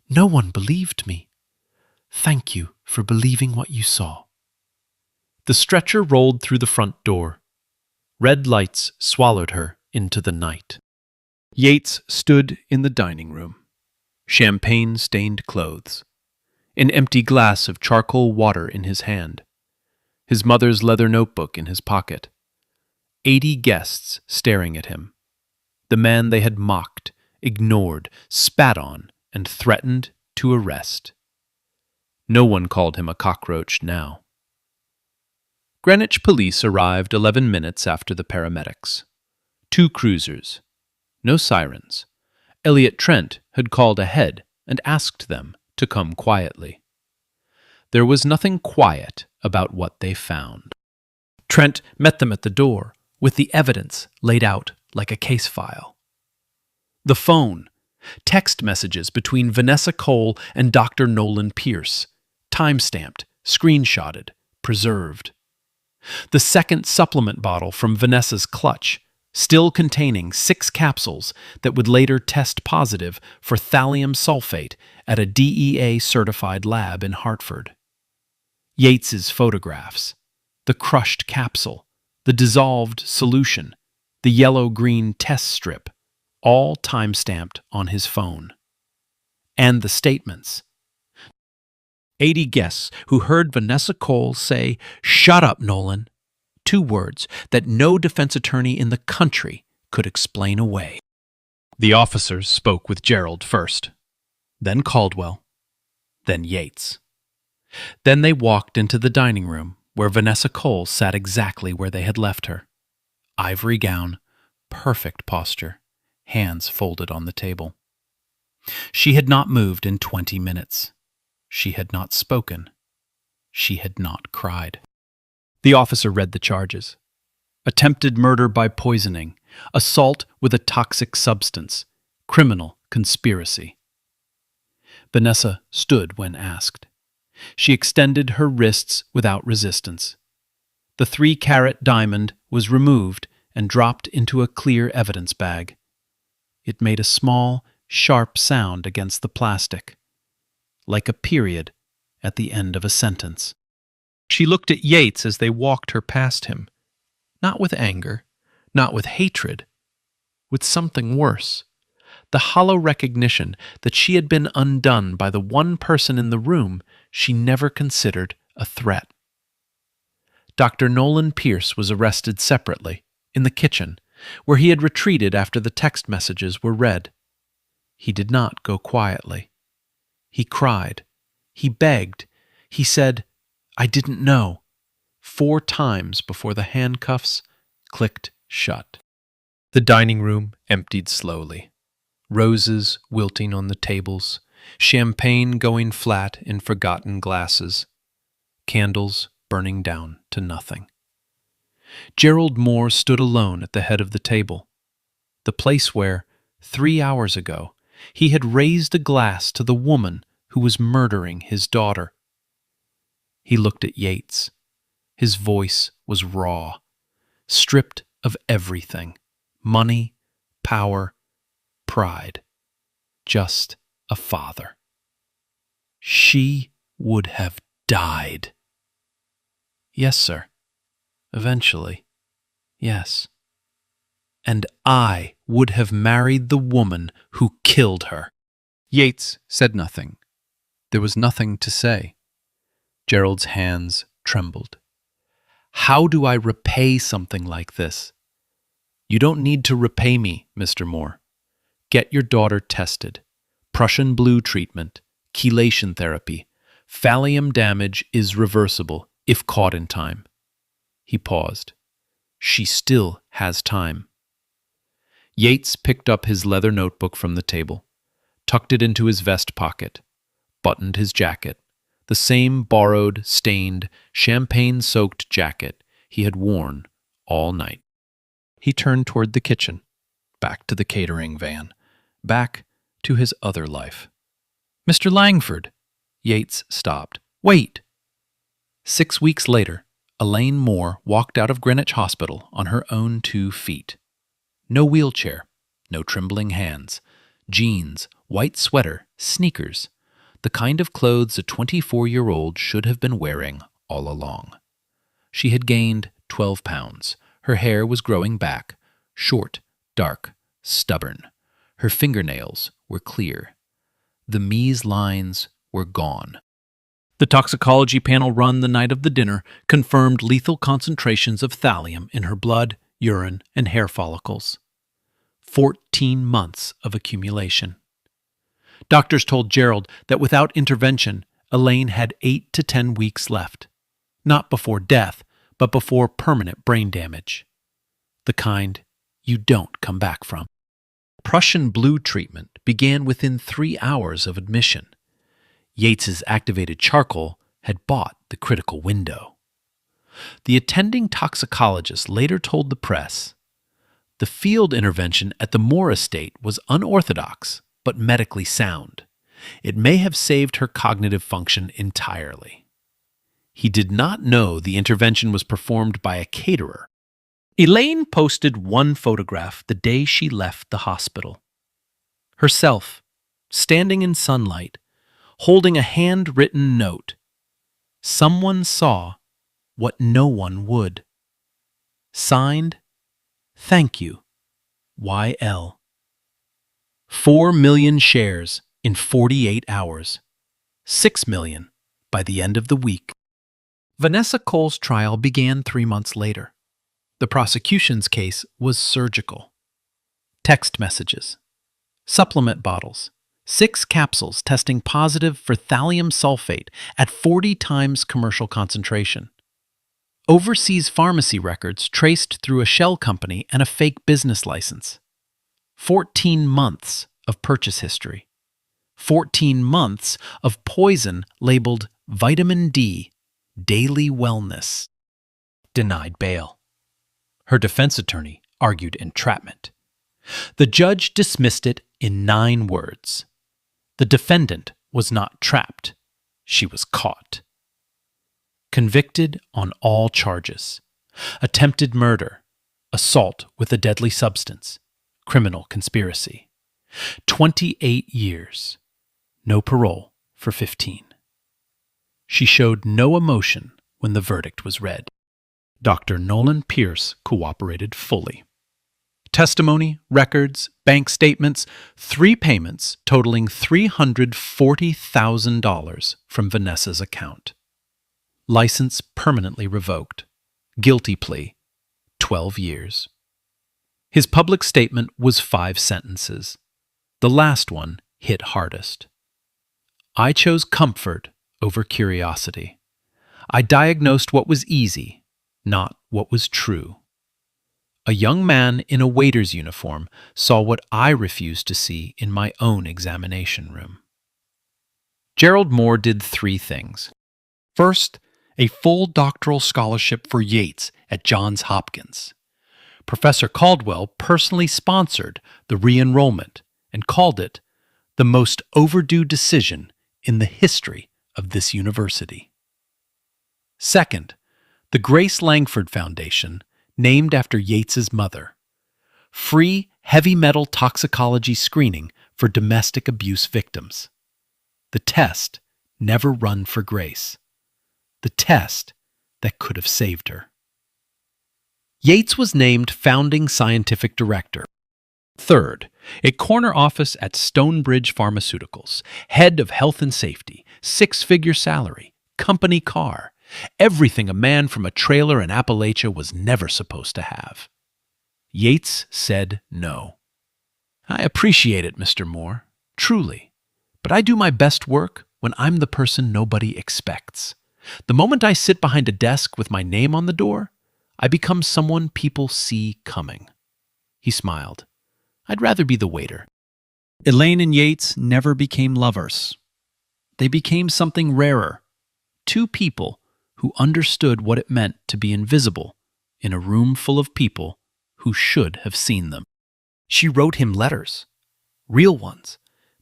No one believed me. Thank you for believing what you saw. The stretcher rolled through the front door. Red lights swallowed her into the night. Yates stood in the dining room. Champagne-stained clothes. An empty glass of charcoal water in his hand. His mother's leather notebook in his pocket. 80 guests staring at him. The man they had mocked, ignored, spat on, and threatened to arrest. No one called him a cockroach now. Greenwich police arrived 11 minutes after the paramedics. 2 cruisers. No sirens. Elliot Trent had called ahead and asked them to come quietly. There was nothing quiet about what they found. Trent met them at the door with the evidence laid out like a case file. The phone, text messages between Vanessa Cole and Dr. Nolan Pierce, time-stamped, screenshotted, preserved. The second supplement bottle from Vanessa's clutch, still containing 6 capsules that would later test positive for thallium sulfate at a DEA-certified lab in Hartford. Yates's photographs, the crushed capsule, the dissolved solution, the yellow-green test strip, all time-stamped on his phone. And the statements. 80 guests who heard Vanessa Cole say, "Shut up, Nolan." 2 words that no defense attorney in the country could explain away. The officers spoke with Gerald first, then Caldwell, then Yates. Then they walked into the dining room where Vanessa Cole sat exactly where they had left her. Ivory gown, perfect posture, hands folded on the table. She had not moved in 20 minutes. She had not spoken. She had not cried. The officer read the charges. Attempted murder by poisoning, assault with a toxic substance, criminal conspiracy. Vanessa stood when asked. She extended her wrists without resistance. The 3-carat diamond was removed and dropped into a clear evidence bag. It made a small, sharp sound against the plastic, like a period at the end of a sentence. She looked at Yates as they walked her past him, not with anger, not with hatred, with something worse, the hollow recognition that she had been undone by the one person in the room she never considered a threat. Dr. Nolan Pierce was arrested separately, in the kitchen, where he had retreated after the text messages were read. He did not go quietly. He cried. He begged. He said, "I didn't know," 4 times before the handcuffs clicked shut. The dining room emptied slowly. Roses wilting on the tables, champagne going flat in forgotten glasses, candles burning down to nothing. Gerald Moore stood alone at the head of the table, the place where, 3 hours ago, he had raised a glass to the woman who was murdering his daughter. He looked at Yates. His voice was raw, stripped of everything: money, power, pride. Just a father. She would have died. Yes, sir. Eventually. Yes. And I would have married the woman who killed her. Yates said nothing. There was nothing to say. Gerald's hands trembled. How do I repay something like this? You don't need to repay me, Mr. Moore. Get your daughter tested. Prussian blue treatment, chelation therapy. Thallium damage is reversible if caught in time. He paused. She still has time. Yates picked up his leather notebook from the table, tucked it into his vest pocket, buttoned his jacket, the same borrowed, stained, champagne-soaked jacket he had worn all night. He turned toward the kitchen, back to the catering van, back to his other life. Mr. Langford! Yates stopped. Wait! 6 weeks later, Elaine Moore walked out of Greenwich Hospital on her own 2 feet. No wheelchair, no trembling hands, jeans, white sweater, sneakers, the kind of clothes a 24-year-old should have been wearing all along. She had gained 12 pounds. Her hair was growing back, short, dark, stubborn. Her fingernails were clear. The mise lines were gone. The toxicology panel run the night of the dinner confirmed lethal concentrations of thallium in her blood, urine, and hair follicles. 14 months of accumulation. Doctors told Gerald that without intervention, Elaine had 8 to 10 weeks left. Not before death, but before permanent brain damage. The kind you don't come back from. Prussian blue treatment began within 3 hours of admission. Yates's activated charcoal had bought the critical window. The attending toxicologist later told the press, "The field intervention at the Moore estate was unorthodox but medically sound. It may have saved her cognitive function entirely." He did not know the intervention was performed by a caterer. Elaine posted one photograph the day she left the hospital. Herself, standing in sunlight, holding a handwritten note. Someone saw what no one would. Signed, "Thank you, YL." 4 million shares in 48 hours. 6 million by the end of the week. Vanessa Cole's trial began 3 months later. The prosecution's case was surgical. Text messages. Supplement bottles. 6 capsules testing positive for thallium sulfate at 40 times commercial concentration. Overseas pharmacy records traced through a shell company and a fake business license. 14 months of purchase history. 14 months of poison labeled vitamin D, daily wellness. Denied bail. Her defense attorney argued entrapment. The judge dismissed it in 9 words. The defendant was not trapped. She was caught. Convicted on all charges. Attempted murder, assault with a deadly substance, criminal conspiracy. 28 years. No parole for 15. She showed no emotion when the verdict was read. Dr. Nolan Pierce cooperated fully. Testimony, records, bank statements, 3 payments totaling $340,000 from Vanessa's account. License permanently revoked. Guilty plea, 12 years. His public statement was 5 sentences. The last one hit hardest. "I chose comfort over curiosity. I diagnosed what was easy, not what was true. A young man in a waiter's uniform saw what I refused to see in my own examination room." Gerald Moore did 3 things. First, a full doctoral scholarship for Yates at Johns Hopkins. Professor Caldwell personally sponsored the re-enrollment and called it the most overdue decision in the history of this university. Second, the Grace Langford Foundation, named after Yates's mother. Free heavy metal toxicology screening for domestic abuse victims. The test never run for Grace. The test that could have saved her. Yates was named founding scientific director. Third, a corner office at Stonebridge Pharmaceuticals, head of health and safety, 6-figure salary, company car, everything a man from a trailer in Appalachia was never supposed to have. Yates said no. "I appreciate it, Mr. Moore, truly, but I do my best work when I'm the person nobody expects. The moment I sit behind a desk with my name on the door, I become someone people see coming." He smiled. "I'd rather be the waiter." Elaine and Yates never became lovers. They became something rarer. 2 people who understood what it meant to be invisible in a room full of people who should have seen them. She wrote him letters. Real ones.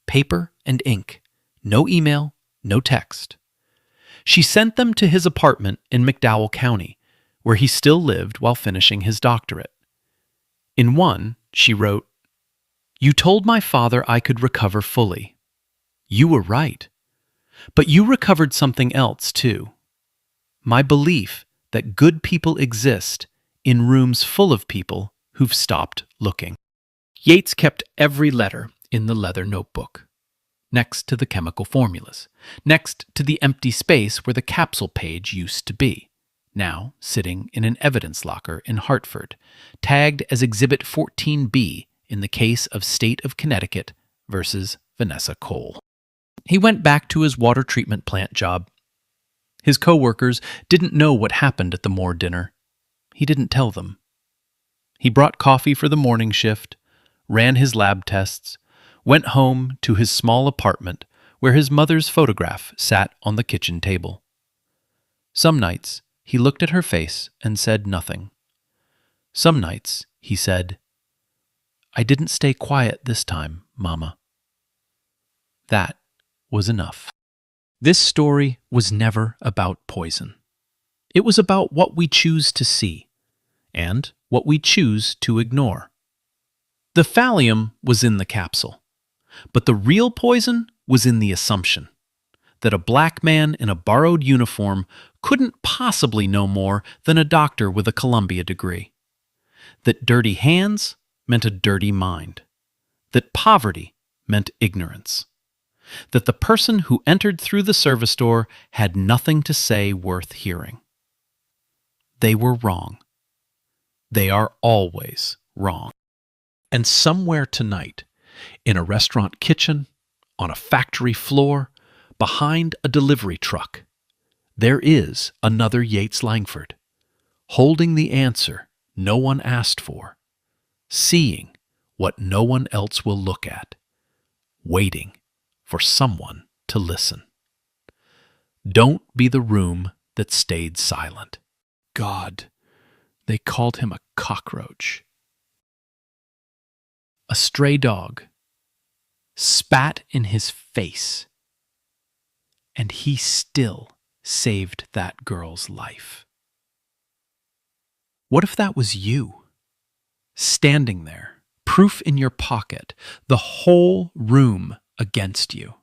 Paper and ink. No email, no text. She sent them to his apartment in McDowell County, where he still lived while finishing his doctorate. In one, she wrote, "You told my father I could recover fully. You were right. But you recovered something else, too. My belief that good people exist in rooms full of people who've stopped looking." Yates kept every letter in the leather notebook, next to the chemical formulas, next to the empty space where the capsule page used to be, now sitting in an evidence locker in Hartford, tagged as Exhibit 14B in the case of State of Connecticut versus Vanessa Cole. He went back to his water treatment plant job. His co-workers didn't know what happened at the Moore dinner. He didn't tell them. He brought coffee for the morning shift, ran his lab tests, went home to his small apartment where his mother's photograph sat on the kitchen table. Some nights, he looked at her face and said nothing. Some nights, he said, "I didn't stay quiet this time, Mama." That was enough. This story was never about poison. It was about what we choose to see and what we choose to ignore. The thallium was in the capsule, but the real poison was in the assumption that a black man in a borrowed uniform couldn't possibly know more than a doctor with a Columbia degree. That dirty hands meant a dirty mind. That poverty meant ignorance. That the person who entered through the service door had nothing to say worth hearing. They were wrong. They are always wrong. And somewhere tonight, in a restaurant kitchen, on a factory floor, behind a delivery truck, there is another Yates Langford, holding the answer no one asked for, seeing what no one else will look at, waiting for someone to listen. Don't be the room that stayed silent. God, they called him a cockroach. A stray dog spat in his face, and he still saved that girl's life. What if that was you, standing there, proof in your pocket, the whole room against you?